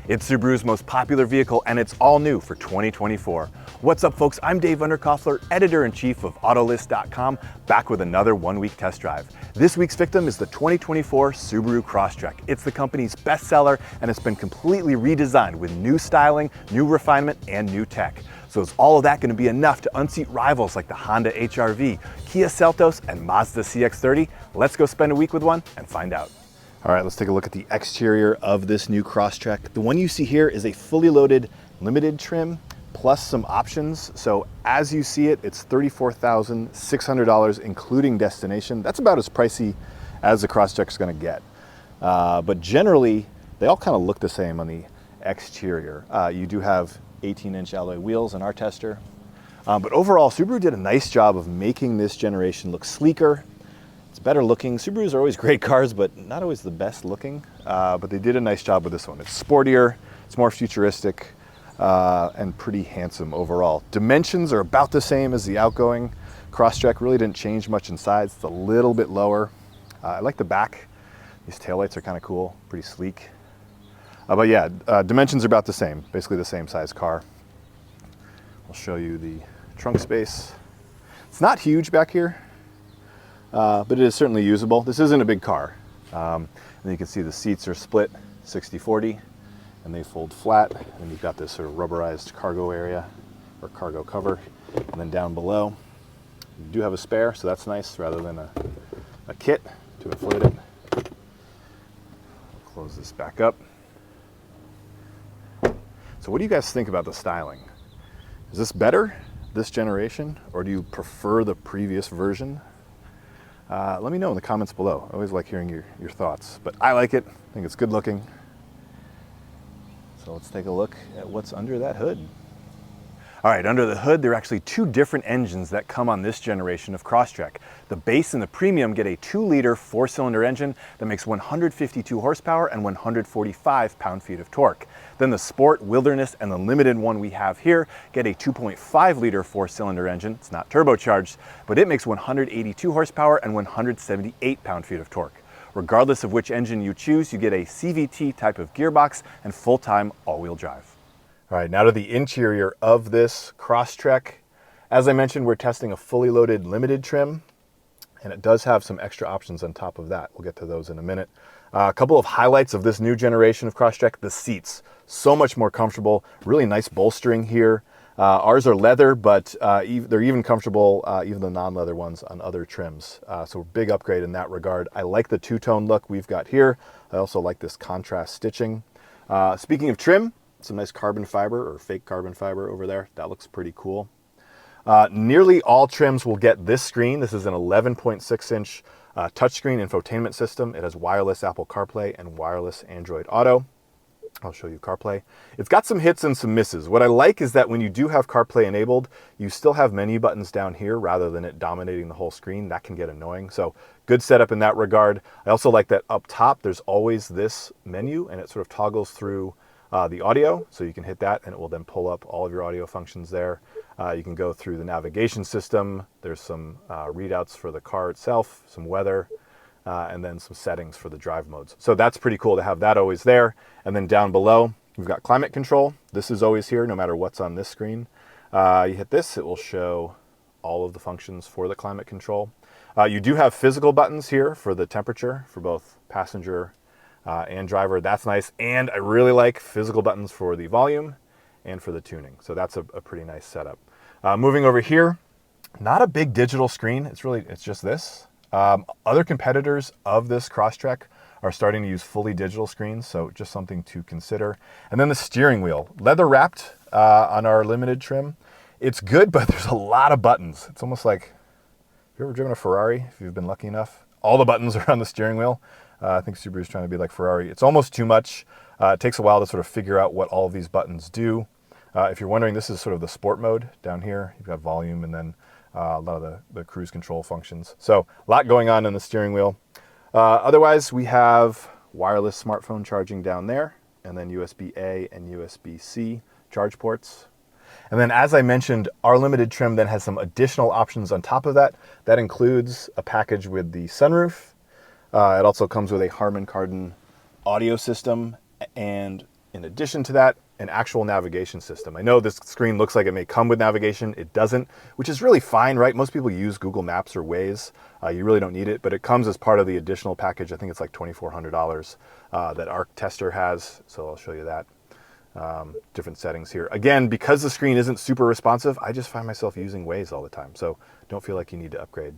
It's Subaru's most popular vehicle and it's all new for 2024. What's up folks, I'm Dave Underkoffler, Editor-in-Chief of Autolist.com, back with another one-week test drive. This week's victim is the 2024 Subaru Crosstrek. It's the company's bestseller and it's been completely redesigned with new styling, new refinement, and new tech. So is all of that going to be enough to unseat rivals like the Honda HR-V, Kia Seltos, and Mazda CX-30? Let's go spend a week with one and find out. All right, let's take a look at the exterior of this new Crosstrek. The one you see here is a fully loaded limited trim plus some options. So as you see it, it's $34,600 including destination. That's about as pricey as the Crosstrek's gonna get. But generally, they all kind of look the same on the exterior. You do have 18-inch alloy wheels in our tester. But overall, Subaru did a nice job of making this generation look sleeker. It's better looking. Subarus are always great cars, but not always the best looking. But they did a nice job with this one. It's sportier, it's more futuristic, and pretty handsome overall. Dimensions are about the same as the outgoing Crosstrek. Really didn't change much in size. It's a little bit lower. I like the back. These taillights are kind of cool, pretty sleek. But yeah, dimensions are about the same, basically the same size car. I'll show you the trunk space. It's not huge back here. But it is certainly usable. This isn't a big car. And you can see the seats are split 60-40 and they fold flat. And you've got this sort of rubberized cargo area or cargo cover. And then down below, you do have a spare, so that's nice rather than a kit to inflate it. Close this back up. So what do you guys think about the styling? Is this better, this generation, or do you prefer the previous version? Let me know in the comments below. I always like hearing your thoughts, but I like it. I think it's good looking. So let's take a look at what's under that hood. All right, under the hood, there are actually two different engines that come on this generation of Crosstrek. The base and the premium get a 2-liter 4-cylinder engine that makes 152 horsepower and 145 pound-feet of torque. Then the Sport, Wilderness, and the limited one we have here get a 2.5-liter 4-cylinder engine. It's not turbocharged, but it makes 182 horsepower and 178 pound-feet of torque. Regardless of which engine you choose, you get a CVT type of gearbox and full-time all-wheel drive. All right, now to the interior of this Crosstrek. As I mentioned, we're testing a fully loaded limited trim, and it does have some extra options on top of that. We'll get to those in a minute. A couple of highlights of this new generation of Crosstrek: the seats. So much more comfortable, really nice bolstering here. Ours are leather, but they're even comfortable, even the non-leather ones on other trims. So big upgrade in that regard. I like the two-tone look we've got here. I also like this contrast stitching. Speaking of trim, some nice carbon fiber or fake carbon fiber over there. That looks pretty cool. Nearly all trims will get this screen. This is an 11.6-inch touchscreen infotainment system. It has wireless Apple CarPlay and wireless Android Auto. I'll show you CarPlay. It's got some hits and some misses. What I like is that when you do have CarPlay enabled, you still have menu buttons down here rather than it dominating the whole screen. That can get annoying. So good setup in that regard. I also like that up top, there's always this menu and it sort of toggles through the audio, so you can hit that and it will then pull up all of your audio functions there. You can go through the navigation system. There's some readouts for the car itself, some weather, and then some settings for the drive modes. So that's pretty cool to have that always there. And then down below, we've got climate control. This is always here no matter what's on this screen. You hit this, it will show all of the functions for the climate control. You do have physical buttons here for the temperature for both passenger and driver. That's nice. And I really like physical buttons for the volume and for the tuning. So that's a pretty nice setup. Moving over here, not a big digital screen. It's just this. Other competitors of this Crosstrek are starting to use fully digital screens, so just something to consider. And then the steering wheel, leather wrapped on our limited trim. It's good, but there's a lot of buttons. It's almost like, have you ever driven a Ferrari, if you've been lucky enough? All the buttons are on the steering wheel. I think Subaru's trying to be like Ferrari. It's almost too much. It takes a while to sort of figure out what all of these buttons do. If you're wondering, this is sort of the sport mode down here. You've got volume and then a lot of the cruise control functions. So a lot going on in the steering wheel. Otherwise, we have wireless smartphone charging down there, and then USB-A and USB-C charge ports. And then, as I mentioned, our limited trim then has some additional options on top of that. That includes a package with the sunroof. It also comes with a Harman Kardon audio system and In addition to that, an actual navigation system. I know this screen looks like it may come with navigation. It doesn't, which is really fine, right? Most people use Google Maps or Waze. You really don't need it, but it comes as part of the additional package. I think it's like $2,400 that Arc Tester has, so I'll show you that. Different settings here. Again, because the screen isn't super responsive, I just find myself using Waze all the time, so don't feel like you need to upgrade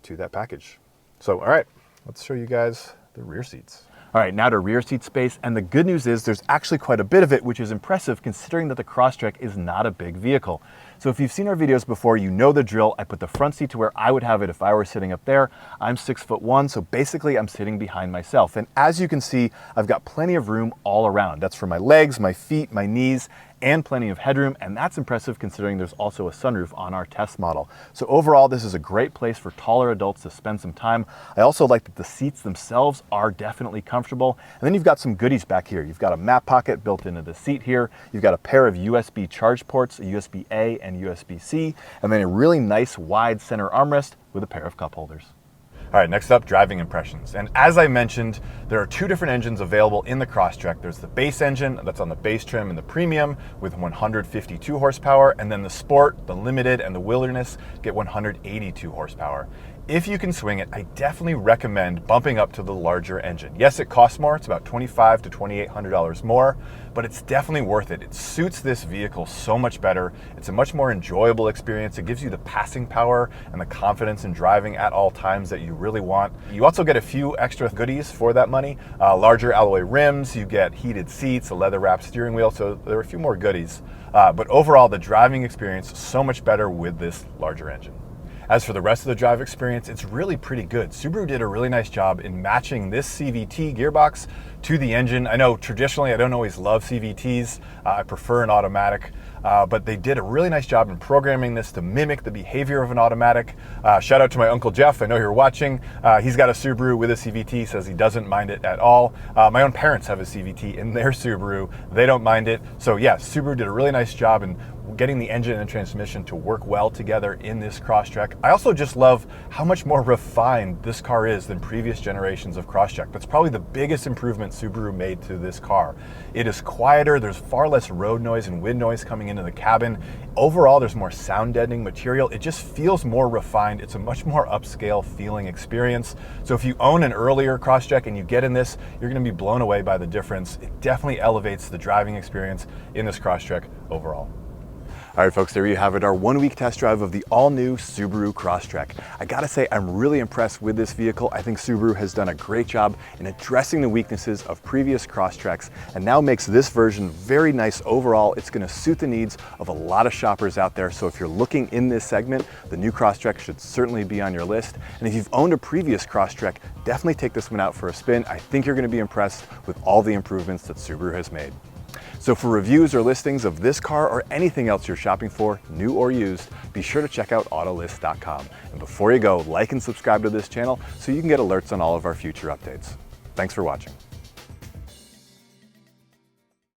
to that package. So, all right, let's show you guys the rear seats. All right, now to rear seat space, and the good news is there's actually quite a bit of it, which is impressive considering that the Crosstrek is not a big vehicle. So if you've seen our videos before, you know the drill. I put the front seat to where I would have it if I were sitting up there. I'm 6'1", so basically I'm sitting behind myself. And as you can see, I've got plenty of room all around. That's for my legs, my feet, my knees, and plenty of headroom, and that's impressive considering there's also a sunroof on our test model. So overall, this is a great place for taller adults to spend some time. I also like that the seats themselves are definitely comfortable. And then you've got some goodies back here. You've got a map pocket built into the seat here. You've got a pair of USB charge ports, a USB-A and USB-C, and then a really nice wide center armrest with a pair of cup holders. All right, next up, driving impressions. And as I mentioned, there are two different engines available in the Crosstrek. There's the base engine that's on the base trim and the premium with 152 horsepower, and then the Sport, the Limited, and the Wilderness get 182 horsepower. If you can swing it, I definitely recommend bumping up to the larger engine. Yes, it costs more. It's about $2,500 to $2,800 more, but it's definitely worth it. It suits this vehicle so much better. It's a much more enjoyable experience. It gives you the passing power and the confidence in driving at all times that you really want. You also get a few extra goodies for that money. Larger alloy rims, you get heated seats, a leather-wrapped steering wheel, so there are a few more goodies. But overall, the driving experience is so much better with this larger engine. As for the rest of the drive experience, it's really pretty good. Subaru did a really nice job in matching this CVT gearbox to the engine. I know traditionally I don't always love CVTs. I prefer an automatic, but they did a really nice job in programming this to mimic the behavior of an automatic. Shout out to my Uncle Jeff, I know you're watching. He's got a Subaru with a CVT, says he doesn't mind it at all. My own parents have a CVT in their Subaru. They don't mind it. So yeah, Subaru did a really nice job in getting the engine and transmission to work well together in this Crosstrek. I also just love how much more refined this car is than previous generations of Crosstrek. That's probably the biggest improvement Subaru made to this car. It is quieter, there's far less road noise and wind noise coming into the cabin. Overall, there's more sound deadening material. It just feels more refined. It's a much more upscale feeling experience. So if you own an earlier Crosstrek and you get in this, you're gonna be blown away by the difference. It definitely elevates the driving experience in this Crosstrek overall. All right, folks, there you have it, our one-week test drive of the all-new Subaru Crosstrek. I gotta say, I'm really impressed with this vehicle. I think Subaru has done a great job in addressing the weaknesses of previous Crosstreks and now makes this version very nice overall. It's gonna suit the needs of a lot of shoppers out there. So if you're looking in this segment, the new Crosstrek should certainly be on your list. And if you've owned a previous Crosstrek, definitely take this one out for a spin. I think you're gonna be impressed with all the improvements that Subaru has made. So for reviews or listings of this car or anything else you're shopping for, new or used, be sure to check out Autolist.com. And before you go, like and subscribe to this channel so you can get alerts on all of our future updates. Thanks for watching.